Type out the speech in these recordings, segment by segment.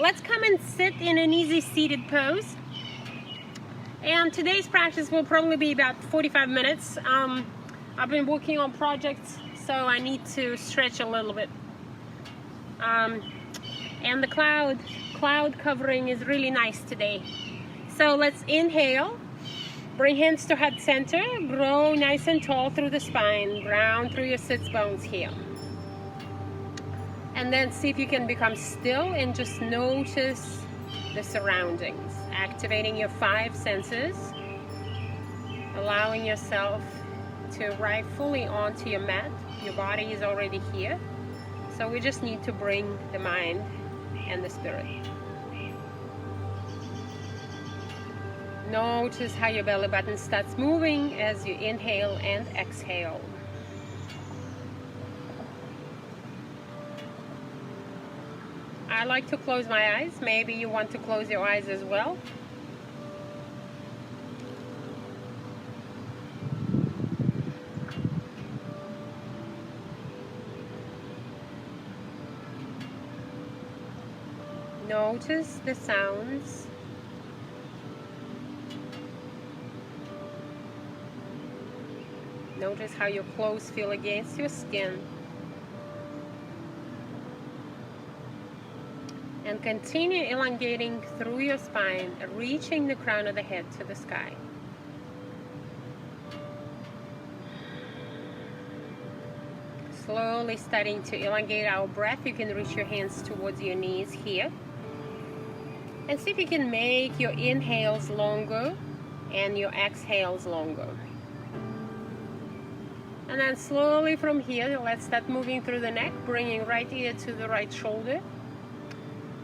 Let's come and sit in an easy seated pose. And today's practice will probably be about 45 minutes. I've been working on projects, so I need to stretch a little bit. And the cloud covering is really nice today. So let's inhale, bring hands to heart center, grow nice and tall through the spine, round through your sits bones here. And then see if you can become still and just notice the surroundings, activating your 5 senses, allowing yourself to ride fully onto your mat. Your body is already here, so we just need to bring the mind and the spirit. Notice how your belly button starts moving as you inhale and exhale. I like to close my eyes. Maybe you want to close your eyes as well. Notice the sounds. Notice how your clothes feel against your skin. And continue elongating through your spine, reaching the crown of the head to the sky. Slowly starting to elongate our breath. You can reach your hands towards your knees here. And see if you can make your inhales longer and your exhales longer. And then slowly from here, let's start moving through the neck, bringing right ear to the right shoulder.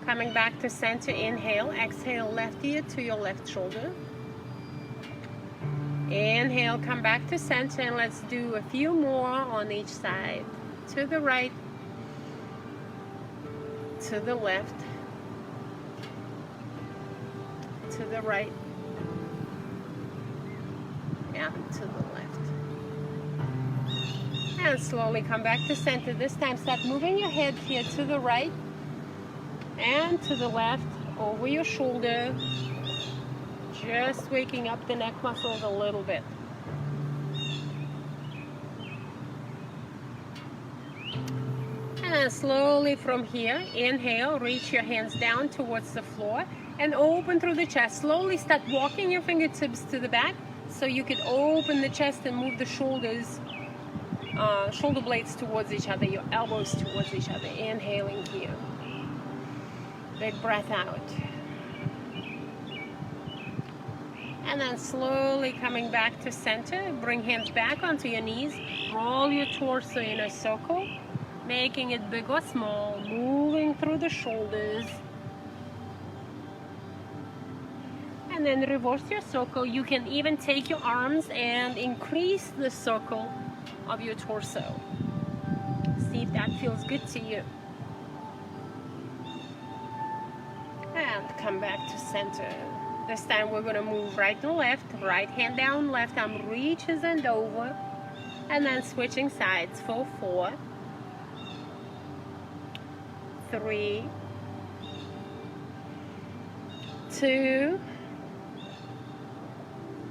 Coming back to center, inhale, exhale, left ear to your left shoulder. Inhale, come back to center, and let's do a few more on each side. To the right, to the left, to the right, and to the left. And slowly come back to center. This time start moving your head here to the right and to the left, over your shoulder, just waking up the neck muscles a little bit. And then slowly from here, inhale, reach your hands down towards the floor and open through the chest. Slowly start walking your fingertips to the back so you can open the chest and move the shoulders, shoulder blades towards each other, your elbows towards each other. Inhaling here. Big breath out. And then slowly coming back to center, bring hands back onto your knees, roll your torso in a circle, making it big or small, moving through the shoulders. And then reverse your circle. You can even take your arms and increase the circle of your torso. See if that feels good to you. And come back to center. This time we're going to move right to left, right hand down, left arm reaches and over, and then switching sides for 4, 3, 2,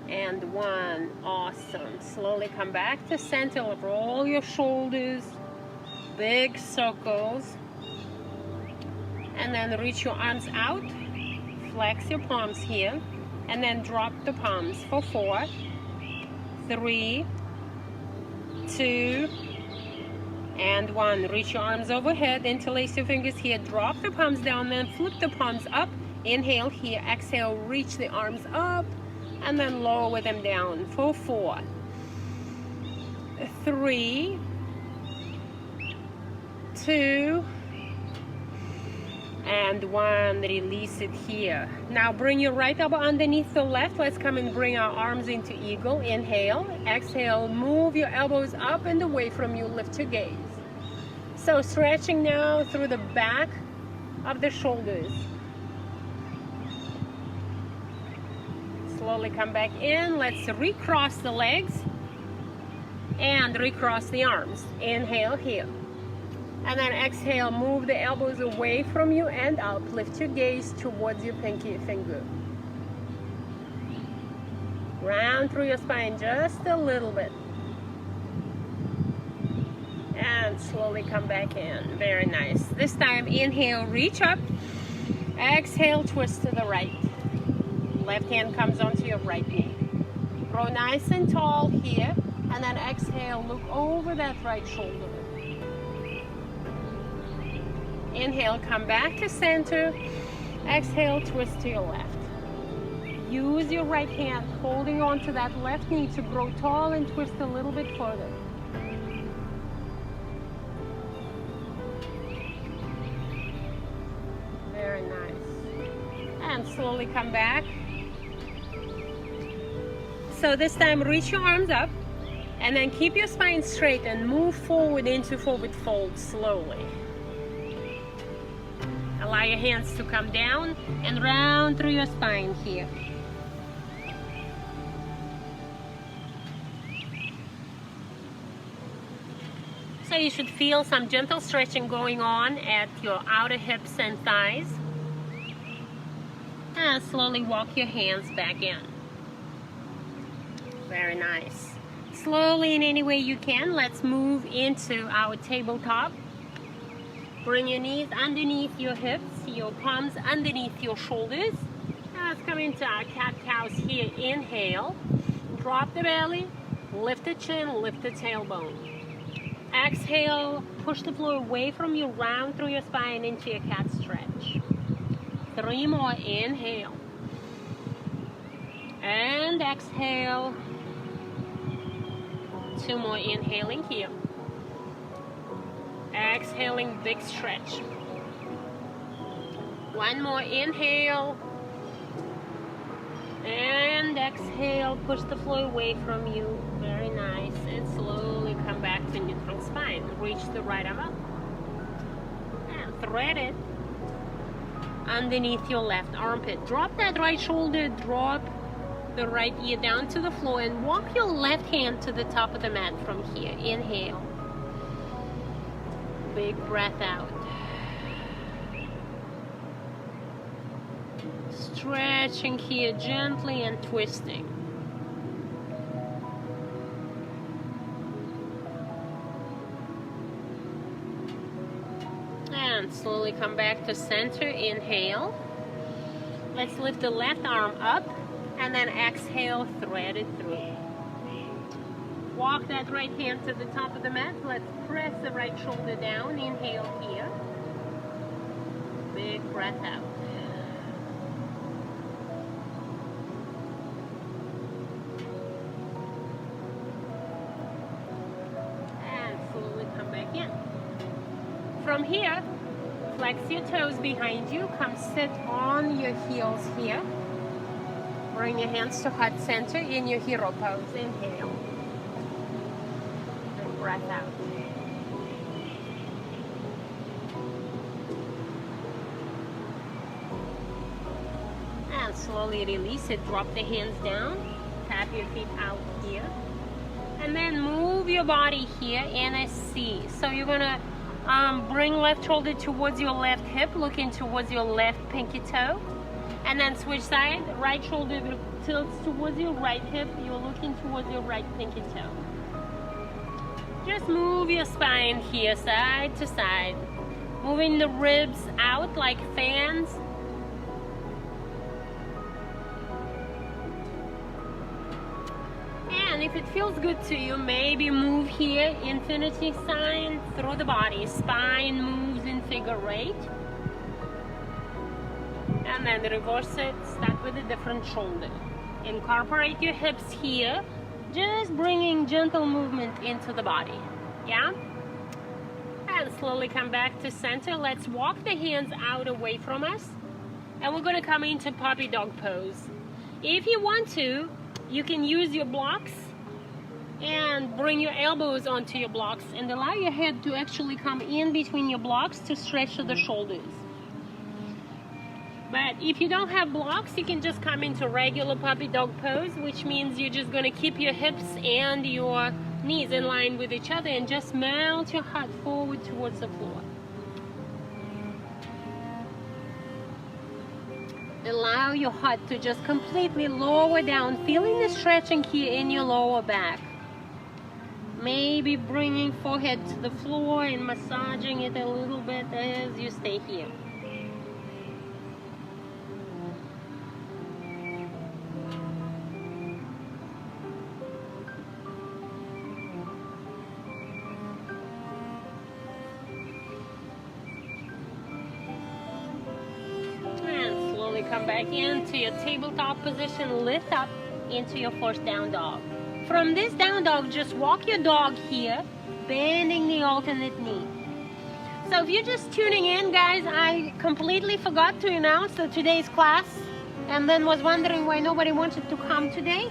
and 1. Awesome. Slowly come back to center, roll your shoulders, big circles. And then reach your arms out, flex your palms here, and then drop the palms for 4, 3, 2, and 1. Reach your arms overhead, interlace your fingers here, drop the palms down, then flip the palms up. Inhale here, exhale, reach the arms up, and then lower them down for 4, 3, 2, and 1. Release it here. Now bring your right elbow underneath the left. Let's come and bring our arms into eagle. Inhale, exhale, move your elbows up and away from you, lift your gaze. So stretching now through the back of the shoulders. slowly come back in. Let's recross the legs and recross the arms. Inhale here. And then exhale, move the elbows away from you and up. Lift your gaze towards your pinky finger. Round through your spine just a little bit. And slowly come back in. Very nice. This time, inhale, reach up. Exhale, twist to the right. Left hand comes onto your right knee. Grow nice and tall here. And then exhale, look over that right shoulder. Inhale, come back to center. Exhale, twist to your left. Use your right hand, holding on to that left knee to grow tall and twist a little bit further. Very nice. And slowly come back. So this time, reach your arms up. And then keep your spine straight and move forward into forward fold slowly. Allow your hands to come down and round through your spine here. So you should feel some gentle stretching going on at your outer hips and thighs. And slowly walk your hands back in. Very nice. Slowly, in any way you can, let's move into our tabletop. Bring your knees underneath your hips, your palms underneath your shoulders. Now let's come into our cat-cows here. Inhale, drop the belly, lift the chin, lift the tailbone. Exhale, push the floor away from you, round through your spine into your cat stretch. 3 more, inhale. And exhale. 2 more, inhaling here. Exhaling, big stretch. 1 more, inhale. And exhale, push the floor away from you. Very nice. And slowly come back to neutral spine. Reach the right arm up. And thread it underneath your left armpit. Drop that right shoulder, drop the right ear down to the floor, and walk your left hand to the top of the mat from here. Inhale. Big breath out. Stretching here gently and twisting. And slowly come back to center. Inhale. Let's lift the left arm up and then exhale, thread it through. Walk that right hand to the top of the mat. Let's press the right shoulder down. Inhale here. Big breath out. And slowly come back in. From here, flex your toes behind you. Come sit on your heels here. Bring your hands to heart center in your hero pose. Inhale. And breath out. And slowly release it. Drop the hands down. Tap your feet out here. And then move your body here in a C. So you're going to bring left shoulder towards your left hip. Looking towards your left pinky toe. And then switch side, right shoulder tilts towards your right hip. You're looking towards your right pinky toe. Just move your spine here, side to side. Moving the ribs out like fans. And if it feels good to you, maybe move here, infinity sign through the body. Spine moves in figure 8. And then reverse it, start with a different shoulder. Incorporate your hips here, just bringing gentle movement into the body, yeah? And slowly come back to center. Let's walk the hands out away from us. And we're gonna come into puppy dog pose. If you want to, you can use your blocks and bring your elbows onto your blocks and allow your head to actually come in between your blocks to stretch to the shoulders. But if you don't have blocks, you can just come into regular puppy dog pose, which means you're just gonna keep your hips and your knees in line with each other and just mount your heart forward towards the floor. Allow your heart to just completely lower down, feeling the stretching here in your lower back. Maybe bringing forehead to the floor and massaging it a little bit as you stay here. Come back into your tabletop position, lift up into your first down dog. From this down dog, just walk your dog here, bending the alternate knee. So if you're just tuning in, guys, I completely forgot to announce that today's class, and then was wondering why nobody wanted to come today.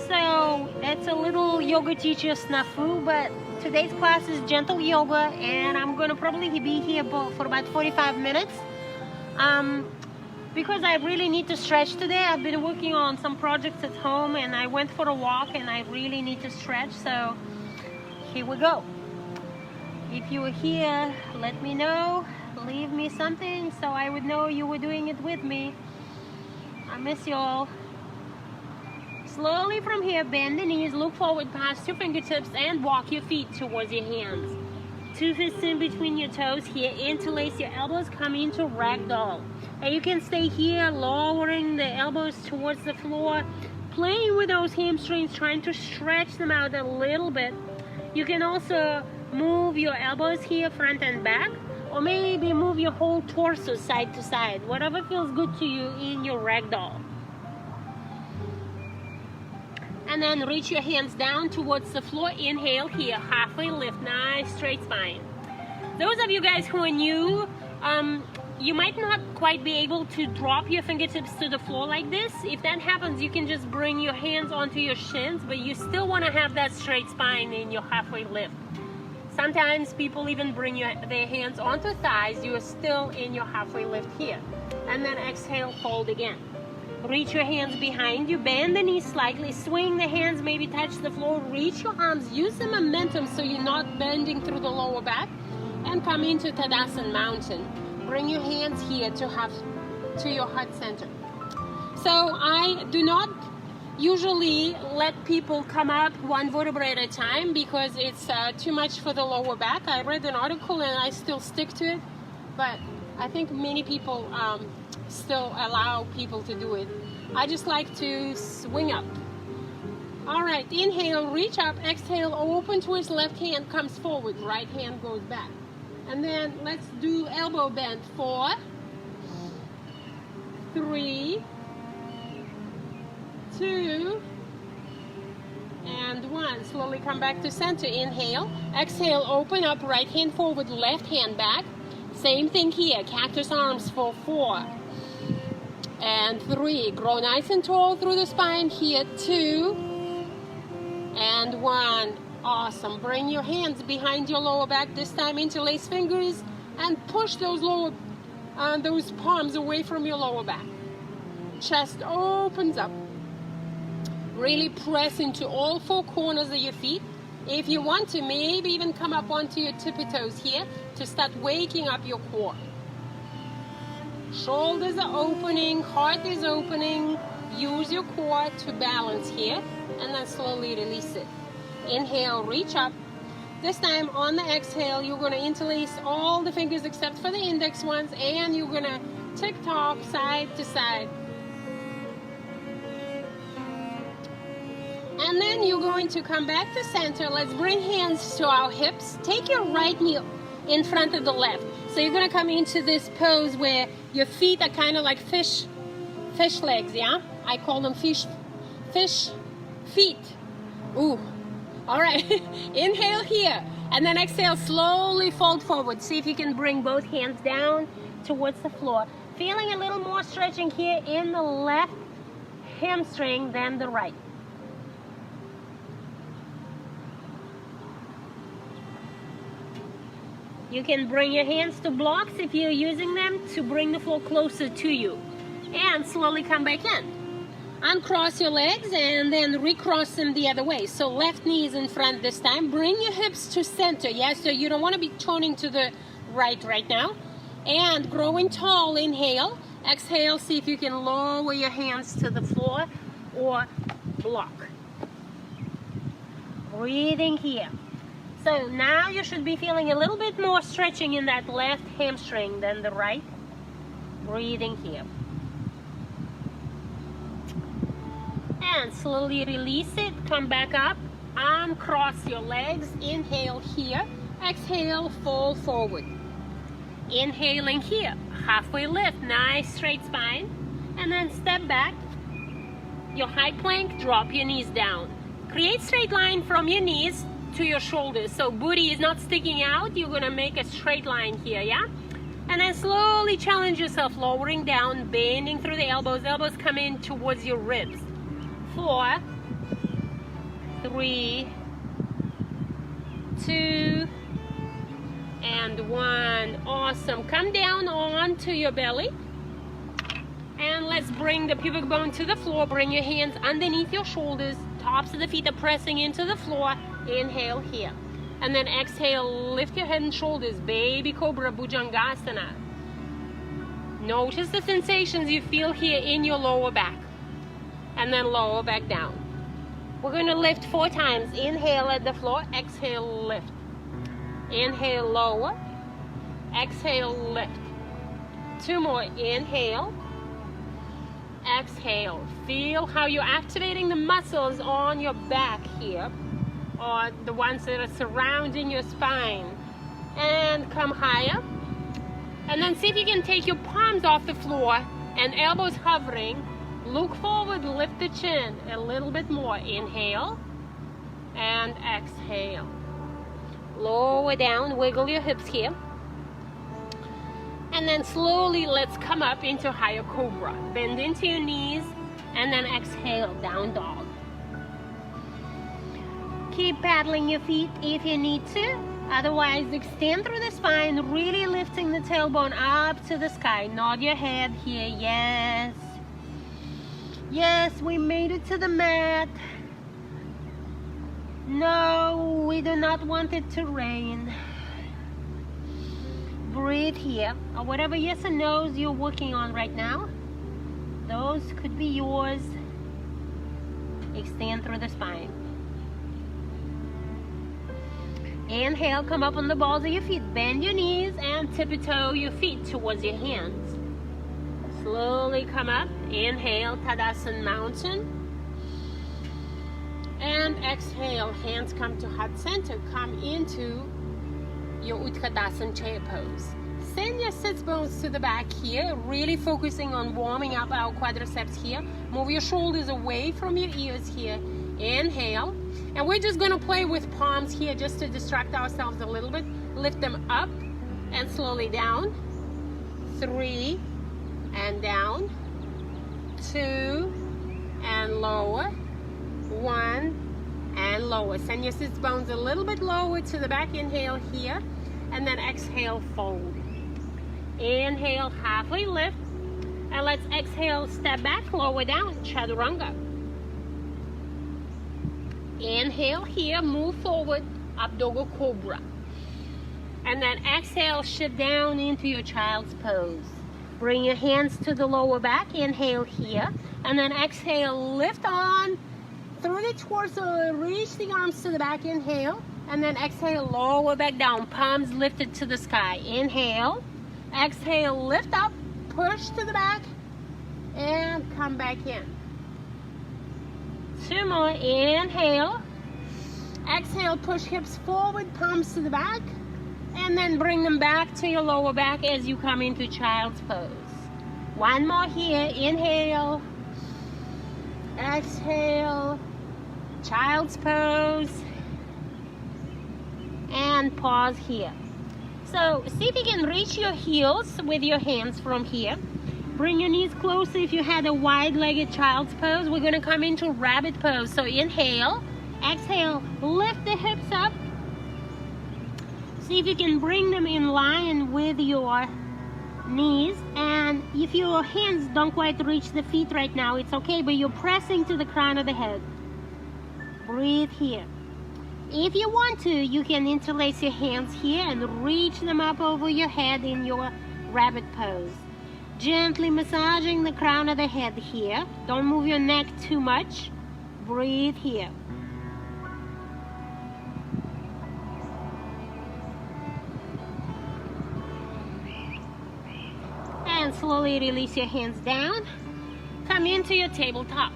So it's a little yoga teacher snafu, but today's class is gentle yoga, and I'm gonna probably be here for about 45 minutes. Because I really need to stretch today. I've been working on some projects at home and I went for a walk and I really need to stretch, so here we go. If you were here, let me know, leave me something so I would know you were doing it with me. I miss you all. Slowly from here, bend the knees, look forward past your fingertips and walk your feet towards your hands. 2 fists in between your toes here, interlace your elbows, come into ragdoll. And you can stay here, lowering the elbows towards the floor, playing with those hamstrings, trying to stretch them out a little bit. You can also move your elbows here, front and back, or maybe move your whole torso side to side, whatever feels good to you in your ragdoll. And then reach your hands down towards the floor. Inhale here, halfway lift, nice straight spine. Those of you guys who are new, you might not quite be able to drop your fingertips to the floor like this. If that happens, you can just bring your hands onto your shins, but you still want to have that straight spine in your halfway lift. Sometimes people even bring their hands onto thighs. You are still in your halfway lift here. And then exhale, fold again. Reach your hands behind you, bend the knees slightly, swing the hands, maybe touch the floor, reach your arms, use the momentum so you're not bending through the lower back, and come into Tadasana Mountain. Bring your hands here to your heart center. So I do not usually let people come up one vertebra at a time because it's too much for the lower back. I read an article and I still stick to it, but I think many people still allow people to do it. I just like to swing up. All right, inhale, reach up, exhale, open twist, left hand comes forward, right hand goes back. And then let's do elbow bend. 4, 3, 2, and 1. Slowly come back to center. Inhale, exhale, open up, right hand forward, left hand back. Same thing here, cactus arms for 4 and 3. Grow nice and tall through the spine here. 2 and 1. Awesome. Bring your hands behind your lower back. This time interlace fingers and push those palms away from your lower back. Chest opens up. Really press into all 4 corners of your feet. If you want to, maybe even come up onto your tippy toes here to start waking up your core. Shoulders are opening, heart is opening. Use your core to balance here and then slowly release it. Inhale, reach up. This time on the exhale, you're going to interlace all the fingers except for the index ones, and you're going to tick-tock side to side. And then you're going to come back to center. Let's bring hands to our hips. Take your right knee in front of the left. So you're going to come into this pose where your feet are kind of like fish legs, yeah? I call them fish feet. Ooh. All right, inhale here, and then exhale, slowly fold forward. See if you can bring both hands down towards the floor. Feeling a little more stretching here in the left hamstring than the right. You can bring your hands to blocks if you're using them to bring the floor closer to you. And slowly come back in. Uncross your legs and then recross them the other way. So left knee is in front this time. Bring your hips to center, yeah? So you don't want to be turning to the right now. And growing tall, inhale. Exhale, see if you can lower your hands to the floor or block. Breathing here. So now you should be feeling a little bit more stretching in that left hamstring than the right. Breathing here. And slowly release it, come back up, uncross your legs, inhale here, exhale, fall forward. Inhaling here, halfway lift, nice straight spine, and then step back, your high plank, drop your knees down. Create straight line from your knees to your shoulders, so booty is not sticking out, you're gonna make a straight line here, yeah? And then slowly challenge yourself, lowering down, bending through the elbows, elbows come in towards your ribs. 4, 3, 2, and 1. Awesome. Come down onto your belly. And let's bring the pubic bone to the floor. Bring your hands underneath your shoulders. Tops of the feet are pressing into the floor. Inhale here. And then exhale, lift your head and shoulders. Baby Cobra Bhujangasana. Notice the sensations you feel here in your lower back. And then lower back down. We're going to lift 4 times. Inhale at the floor, exhale, lift. Inhale, lower, exhale, lift. 2 more. Inhale, exhale. Feel how you're activating the muscles on your back here, or the ones that are surrounding your spine. And come higher. And then see if you can take your palms off the floor and elbows hovering. Look forward, lift the chin a little bit more. Inhale and exhale. Lower down, wiggle your hips here. And then slowly let's come up into higher cobra. Bend into your knees and then exhale, down dog. Keep paddling your feet if you need to. Otherwise, extend through the spine, really lifting the tailbone up to the sky. Nod your head here, yes. Yes, we made it to the mat. No, we do not want it to rain. Breathe here, or whatever yes and no's you're working on right now. Those could be yours. Extend through the spine. Inhale, come up on the balls of your feet. Bend your knees and tippy-toe your feet towards your hands. Slowly come up. Inhale, Tadasana Mountain. And exhale, hands come to heart center. Come into your Utkatasana chair pose. Send your sits bones to the back here, really focusing on warming up our quadriceps here. Move your shoulders away from your ears here. Inhale. And we're just going to play with palms here just to distract ourselves a little bit. Lift them up and slowly down. 3 and down. 2 and lower. 1 and lower. Send your sits bones a little bit lower to the back. Inhale here. And then exhale, fold. Inhale, halfway lift. And let's exhale, step back, lower down, chaturanga. Inhale here, move forward, Abdogo Cobra. And then exhale, shift down into your child's pose. Bring your hands to the lower back, inhale here. And then exhale, lift on through the torso, reach the arms to the back, inhale. And then exhale, lower back down, palms lifted to the sky. Inhale, exhale, lift up, push to the back, and come back in. 2 more, inhale, exhale, push hips forward, palms to the back, and then bring them back to your lower back as you come into child's pose. 1 more here, inhale, exhale, child's pose, and pause here. So see if you can reach your heels with your hands from here. Bring your knees closer if you had a wide-legged child's pose. We're going to come into rabbit pose. So inhale, exhale, lift the hips up. See if you can bring them in line with your knees, and if your hands don't quite reach the feet right now, it's okay, but you're pressing to the crown of the head. Breathe here. If you want to, you can interlace your hands here and reach them up over your head in your rabbit pose. Gently massaging the crown of the head here. Don't move your neck too much. Breathe here. And slowly release your hands down. Come into your tabletop.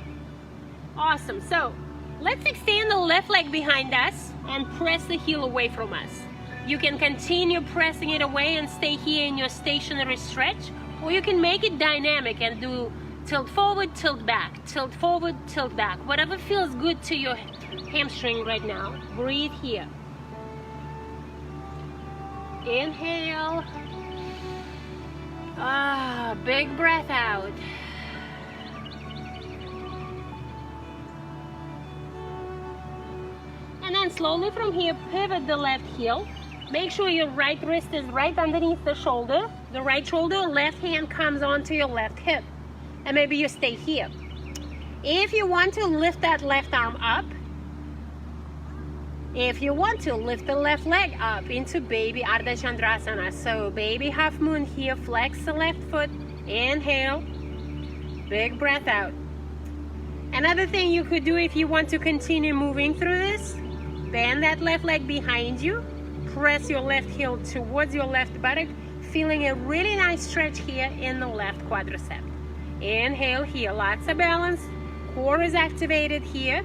Awesome. So let's extend the left leg behind us and press the heel away from us. You can continue pressing it away and stay here in your stationary stretch, or you can make it dynamic and do tilt forward, tilt back, tilt forward, tilt back. Whatever feels good to your hamstring right now. Breathe here. Inhale. Big breath out. And then slowly from here, pivot the left heel. Make sure your right wrist is right underneath the shoulder. The right shoulder, left hand comes onto your left hip. And maybe you stay here. If you want to lift that left arm up, if you want to lift the left leg up into baby Ardha Chandrasana. So baby half moon here, flex the left foot, inhale, big breath out. Another thing you could do if you want to continue moving through this, bend that left leg behind you, press your left heel towards your left buttock, feeling a really nice stretch here in the left quadricep. Inhale here, lots of balance, core is activated here,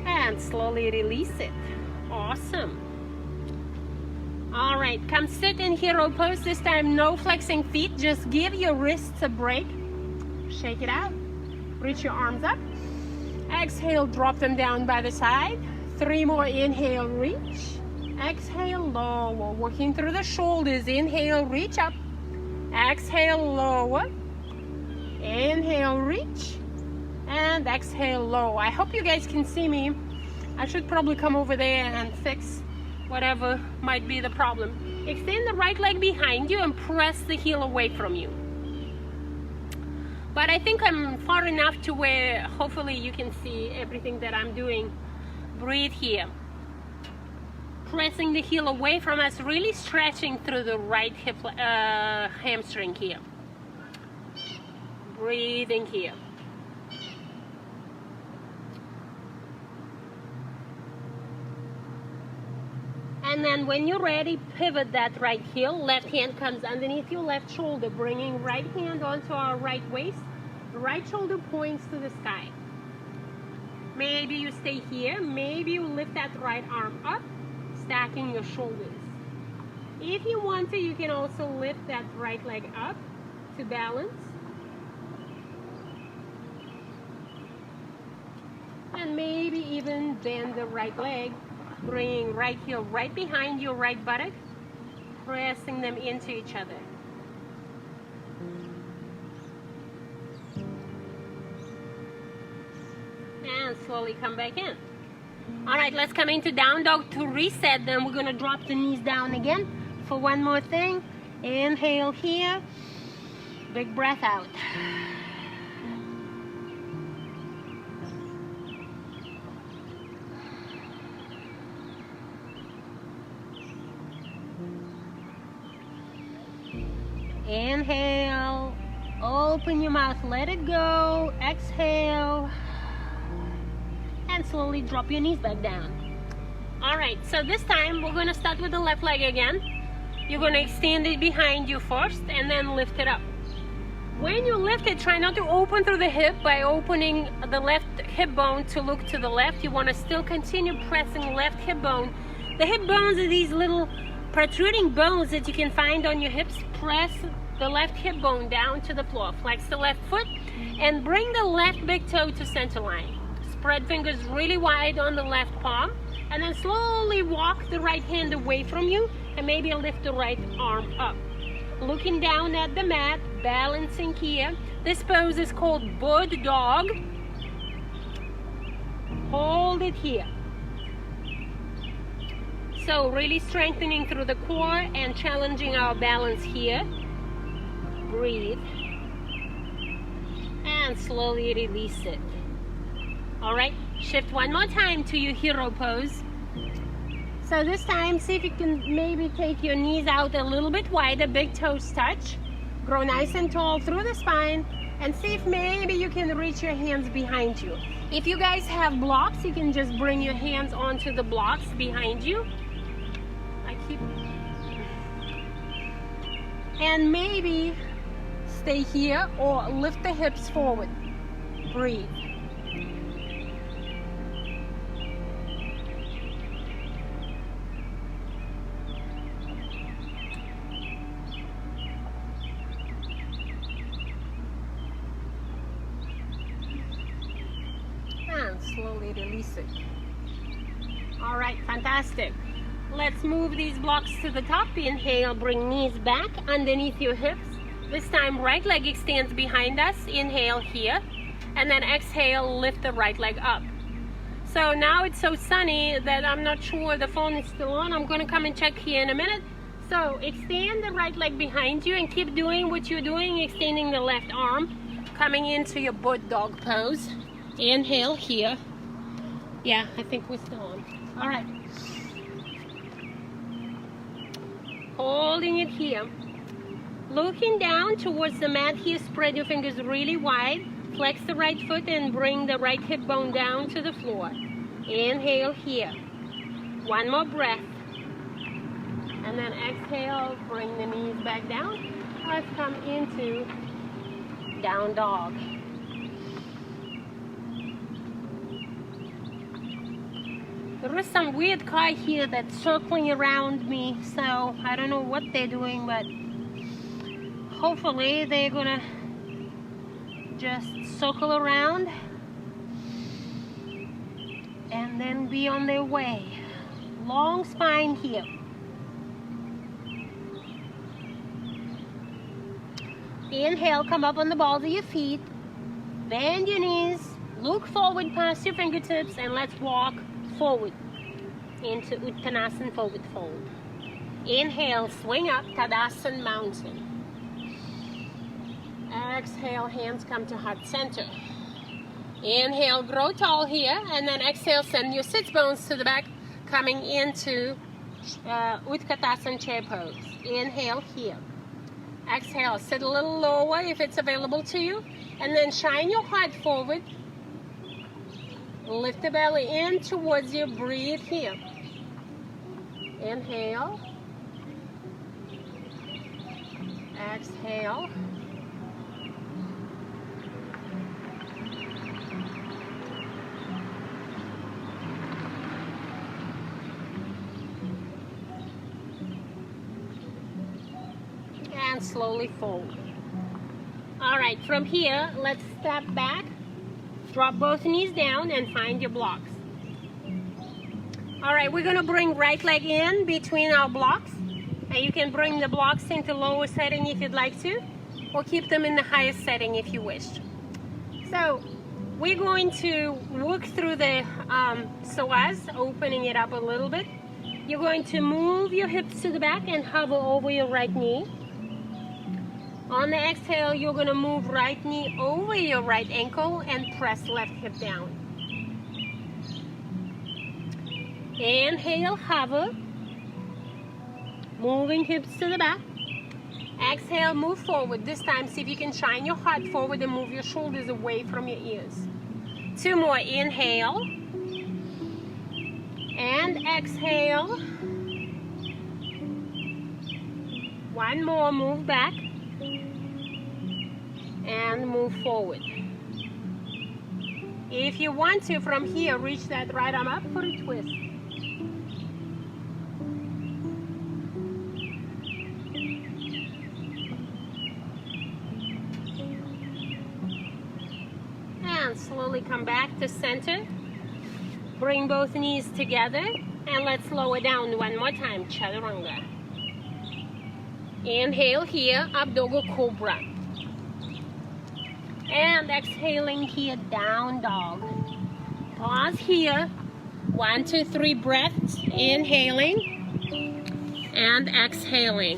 and slowly release it. Awesome. All right, come sit in hero pose. This time no flexing feet, just give your wrists a break. Shake it out, reach your arms up. Exhale, drop them down by the side. 3 more, inhale, reach. Exhale, lower, working through the shoulders. Inhale, reach up. Exhale, lower. Inhale, reach. And exhale, low. I hope you guys can see me. I should probably come over there and fix whatever might be the problem. Extend the right leg behind you and press the heel away from you. But I think I'm far enough to where hopefully you can see everything that I'm doing. Breathe here. Pressing the heel away from us, really stretching through the right hip, hamstring here. Breathing here. And then when you're ready, pivot that right heel. Left hand comes underneath your left shoulder, bringing right hand onto our right waist. Right shoulder points to the sky. Maybe you stay here. Maybe you lift that right arm up, stacking your shoulders. If you want to, you can also lift that right leg up to balance. And maybe even bend the right leg, bringing right heel right behind your right buttock, pressing them into each other. And slowly come back in. All right, let's come into down dog to reset. Then we're gonna drop the knees down again for one more thing. Inhale here, big breath out. Inhale, open your mouth, let it go. Exhale, and slowly drop your knees back down. All right, so this time we're gonna start with the left leg again. You're gonna extend it behind you first and then lift it up. When you lift it, try not to open through the hip by opening the left hip bone to look to the left. You wanna still continue pressing left hip bone. The hip bones are these little protruding bones that you can find on your hips. Press the left hip bone down to the floor. Flex the left foot and bring the left big toe to center line. Spread fingers really wide on the left palm and then slowly walk the right hand away from you and maybe lift the right arm up. Looking down at the mat, balancing here. This pose is called bird dog. Hold it here. So really strengthening through the core and challenging our balance here. Breathe. And slowly release it. All right, shift one more time to your hero pose. So this time, see if you can maybe take your knees out a little bit wider, big toes touch. Grow nice and tall through the spine, and see if maybe you can reach your hands behind you. If you guys have blocks, you can just bring your hands onto the blocks behind you. And maybe stay here or lift the hips forward. Breathe. And slowly release it. All right, fantastic. Let's move these blocks to the top. Inhale, bring knees back underneath your hips. This time, right leg extends behind us. Inhale here. And then exhale, lift the right leg up. So now it's so sunny that I'm not sure the phone is still on. I'm gonna come and check here in a minute. So extend the right leg behind you and keep doing what you're doing, extending the left arm, coming into your bird dog pose. Inhale here. Yeah, I think we're still on. All right. Holding it here. Looking down towards the mat here, spread your fingers really wide. Flex the right foot and bring the right hip bone down to the floor. Inhale here. One more breath. And then exhale, bring the knees back down. Let's come into down dog. There is some weird car here that's circling around me, so I don't know what they're doing, but hopefully they're gonna just circle around and then be on their way. Long spine here. Inhale, come up on the balls of your feet. Bend your knees, look forward past your fingertips, and let's walk forward into Uttanasana forward fold. Inhale, swing up, Tadasana mountain. Exhale, hands come to heart center. Inhale, grow tall here, and then exhale, send your sits bones to the back, coming into Utkatasana chair pose. Inhale here. Exhale, sit a little lower if it's available to you, and then shine your heart forward. Lift the belly in towards you, breathe here. Inhale. Exhale. And slowly fold. All right, from here, let's step back. Drop both knees down and find your blocks. All right, we're gonna bring right leg in between our blocks. And you can bring the blocks into lower setting if you'd like to, or keep them in the highest setting if you wish. So we're going to work through the psoas, opening it up a little bit. You're going to move your hips to the back and hover over your right knee. On the exhale, you're going to move right knee over your right ankle and press left hip down. Inhale, hover. Moving hips to the back. Exhale, move forward. This time, see if you can shine your heart forward and move your shoulders away from your ears. Two more. Inhale. And exhale. One more. Move back. And move forward. If you want to, from here, reach that right arm up for a twist. And slowly come back to center. Bring both knees together. And let's lower down one more time, Chaturanga. Inhale here, up Dogo Cobra. And exhaling here, down dog. Pause here. 1, 2, 3 breaths, inhaling and exhaling.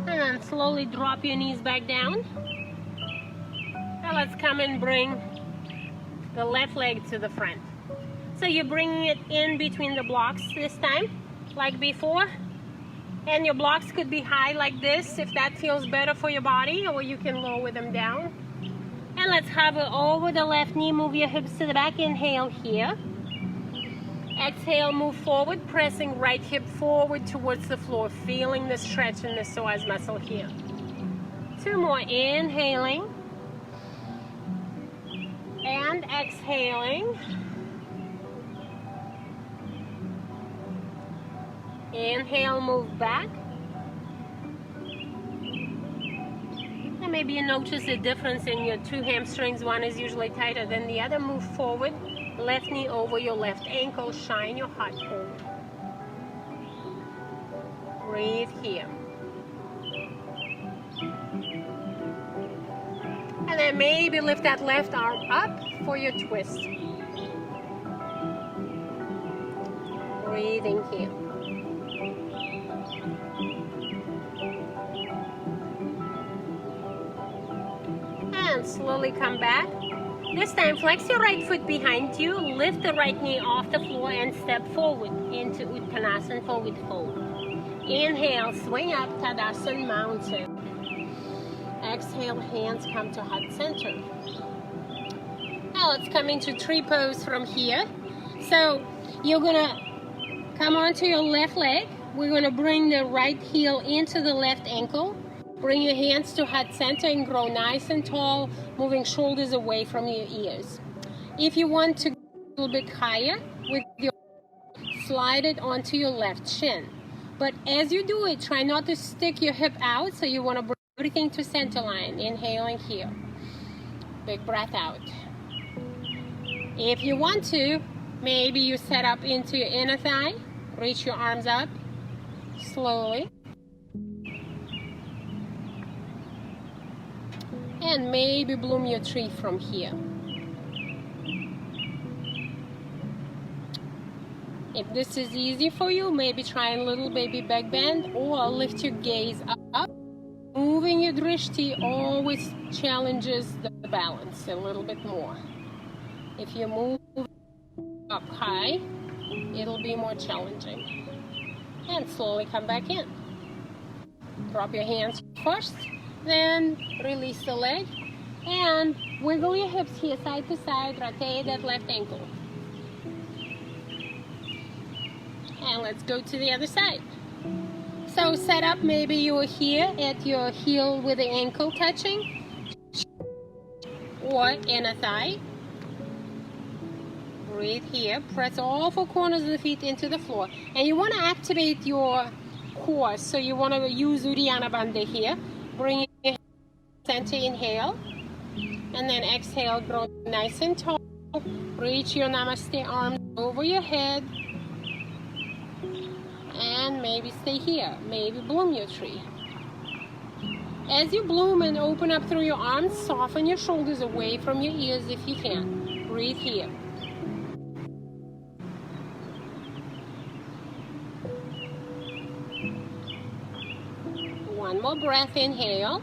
And slowly drop your knees back down. Now let's come and bring the left leg to the front. So you're bringing it in between the blocks this time, like before. And your blocks could be high like this if that feels better for your body, or you can lower them down. And let's hover over the left knee, move your hips to the back, inhale here. Exhale, move forward, pressing right hip forward towards the floor, feeling the stretch in the psoas muscle here. 2 more, inhaling and exhaling. Inhale, move back. And maybe you notice a difference in your 2 hamstrings. One is usually tighter than the other. Move forward, left knee over your left ankle, shine your heart forward. Breathe here. And then maybe lift that left arm up for your twist. Breathing here. And slowly come back. This time, flex your right foot behind you, lift the right knee off the floor and step forward into Uttanasana, forward fold. Inhale, swing up, Tadasana, mountain. Exhale, hands come to heart center. Now let's come into tree pose from here. So you're gonna come onto your left leg. We're gonna bring the right heel into the left ankle. Bring your hands to heart center and grow nice and tall, moving shoulders away from your ears. If you want to go a little bit higher, with your slide it onto your left shin. But as you do it, try not to stick your hip out, so you want to bring everything to center line. Inhaling here. Big breath out. If you want to, maybe you set up into your inner thigh. Reach your arms up slowly. And maybe bloom your tree from here. If this is easy for you, maybe try a little baby back bend, or lift your gaze up. Moving your drishti always challenges the balance a little bit more. If you move up high, it'll be more challenging. And slowly come back in. Drop your hands first. Then release the leg and wiggle your hips here side to side, rotate that left ankle. And let's go to the other side. So set up, maybe you are here at your heel with the ankle touching, or inner thigh. Breathe here, press all 4 corners of the feet into the floor. And you want to activate your core, so you want to use Uddiyana Bandha here. Bring your center, inhale, and then exhale, grow nice and tall. Reach your namaste arms over your head, and maybe stay here. Maybe bloom your tree. As you bloom and open up through your arms, soften your shoulders away from your ears if you can. Breathe here. One more breath, inhale,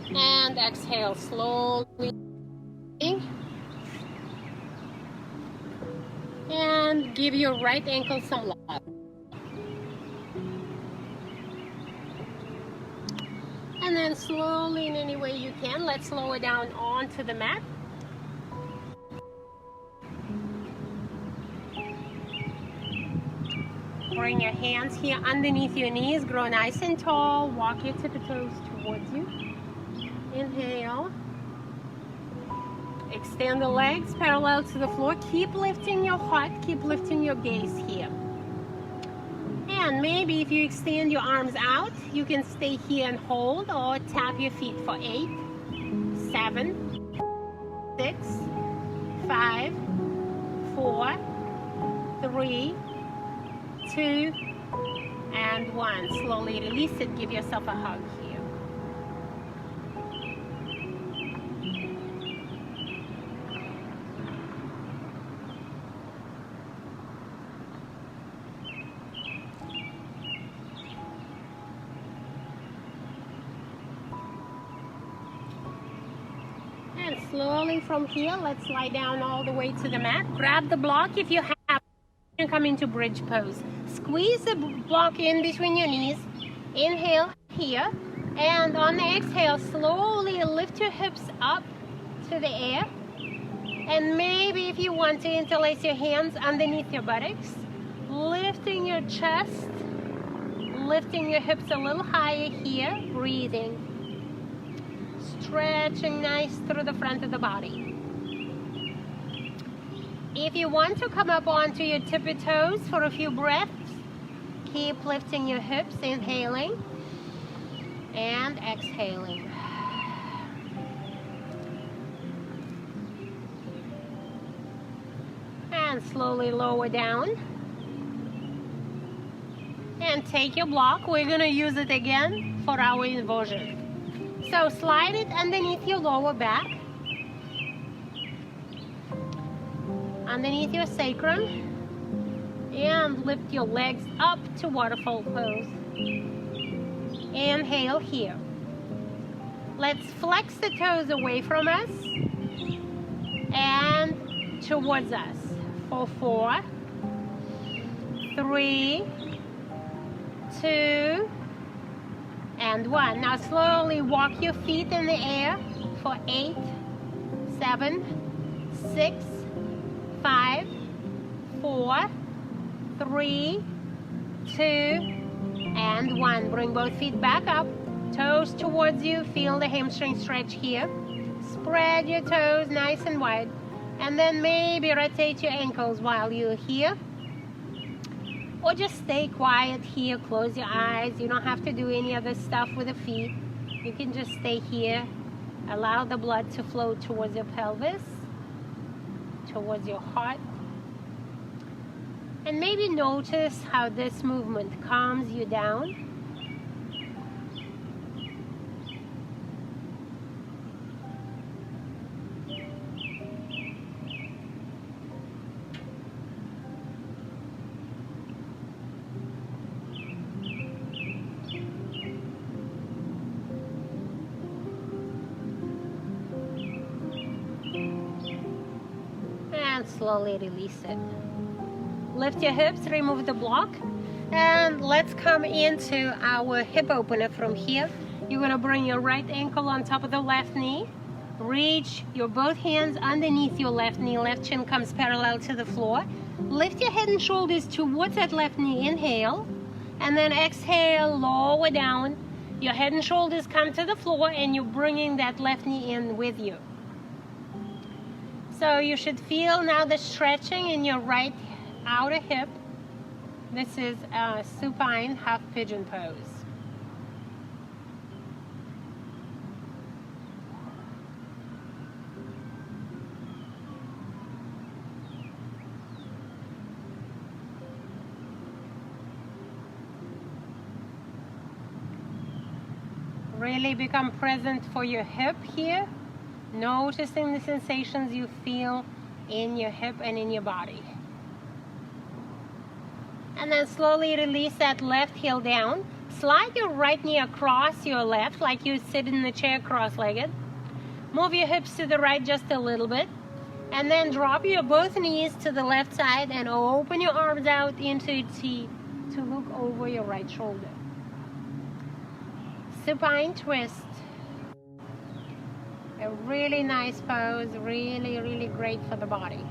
and exhale slowly. And give your right ankle some love. And then slowly, in any way you can, let's lower down onto the mat. Bring your hands here underneath your knees, grow nice and tall, walk your tippy toes towards you. Inhale. Extend the legs parallel to the floor. Keep lifting your heart, keep lifting your gaze here. And maybe if you extend your arms out, you can stay here and hold, or tap your feet for 8, 7, 5, 4, 3, 2, and 1. Slowly release it. Give yourself a hug here. And slowly from here, let's lie down all the way to the mat. Grab the block if you have, and come into bridge pose. Squeeze the block in between your knees. Inhale here, and on the exhale, slowly lift your hips up to the air. And maybe if you want to interlace your hands underneath your buttocks, lifting your chest, lifting your hips a little higher here, breathing. Stretching nice through the front of the body. If you want to come up onto your tippy toes for a few breaths, keep lifting your hips, inhaling and exhaling. And slowly lower down. And take your block. We're going to use it again for our inversion. So slide it underneath your lower back, underneath your sacrum, and lift your legs up to waterfall pose. Inhale here. Let's flex the toes away from us and towards us for 4, 3, 2, and 1. Now slowly walk your feet in the air for 8, 7, 6, 5, 4, 3, 2, and 1. Bring both feet back up, toes towards you. Feel the hamstring stretch here. Spread your toes nice and wide, and then maybe rotate your ankles while you're here. Or just stay quiet here, close your eyes. You don't have to do any other stuff with the feet. You can just stay here. Allow the blood to flow towards your pelvis, towards your heart. And maybe notice how this movement calms you down. Slowly release it. Lift your hips, remove the block, and let's come into our hip opener from here. You're going to bring your right ankle on top of the left knee. Reach your both hands underneath your left knee. Left chin comes parallel to the floor. Lift your head and shoulders towards that left knee. Inhale, and then exhale, lower down. Your head and shoulders come to the floor, and you're bringing that left knee in with you. So you should feel now the stretching in your right outer hip. This is a supine half pigeon pose. Really become present for your hip here. Noticing the sensations you feel in your hip and in your body. And then slowly release that left heel down. Slide your right knee across your left like you sit in the chair cross-legged. Move your hips to the right just a little bit. And then drop your both knees to the left side and open your arms out into T to look over your right shoulder. Supine twist. A really nice pose, really, really great for the body.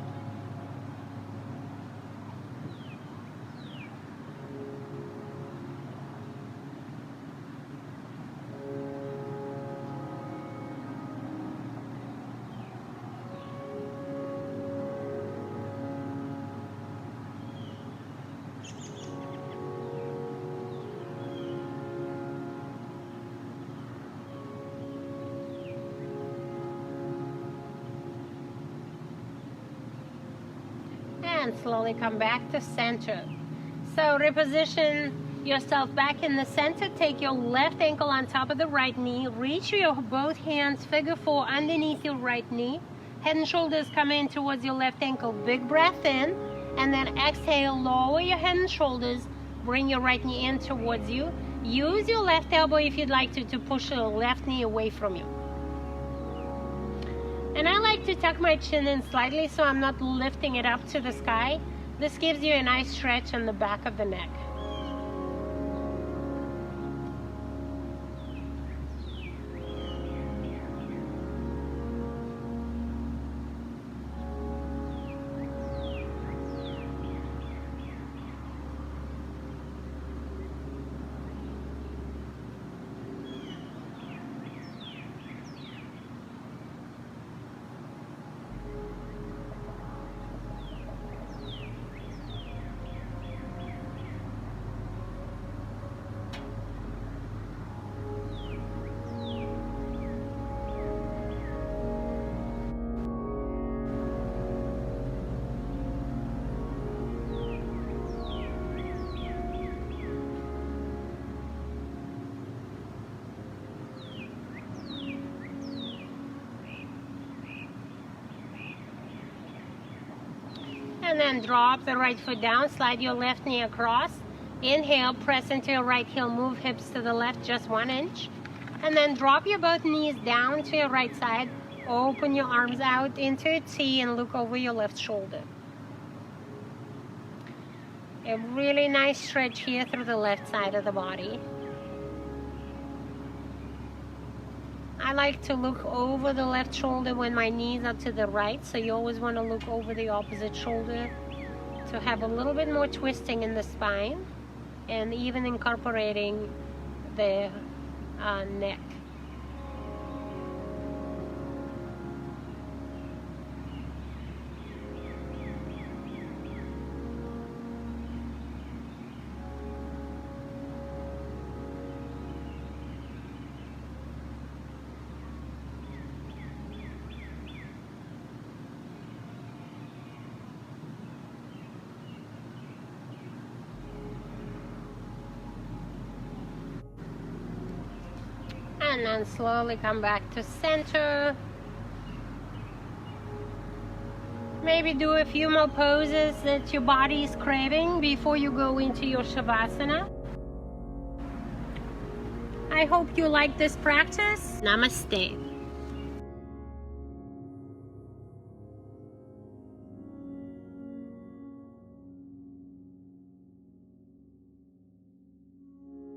and slowly come back to center. So reposition yourself back in the center. Take your left ankle on top of the right knee. Reach your both hands figure four underneath your right knee. Head and shoulders come in towards your left ankle. Big breath in, and then exhale, lower your head and shoulders. Bring your right knee in towards you. Use your left elbow if you'd like to push your left knee away from you. And I like to tuck my chin in slightly so I'm not lifting it up to the sky. This gives you a nice stretch on the back of the neck. And then drop the right foot down, slide your left knee across. Inhale, press into your right heel, move hips to the left just 1 inch. And then drop your both knees down to your right side. Open your arms out into a T and look over your left shoulder. A really nice stretch here through the left side of the body. I like to look over the left shoulder when my knees are to the right, so you always want to look over the opposite shoulder to have a little bit more twisting in the spine and even incorporating the neck. And then slowly come back to center. Maybe do a few more poses that your body is craving before you go into your Shavasana. I hope you like this practice. Namaste.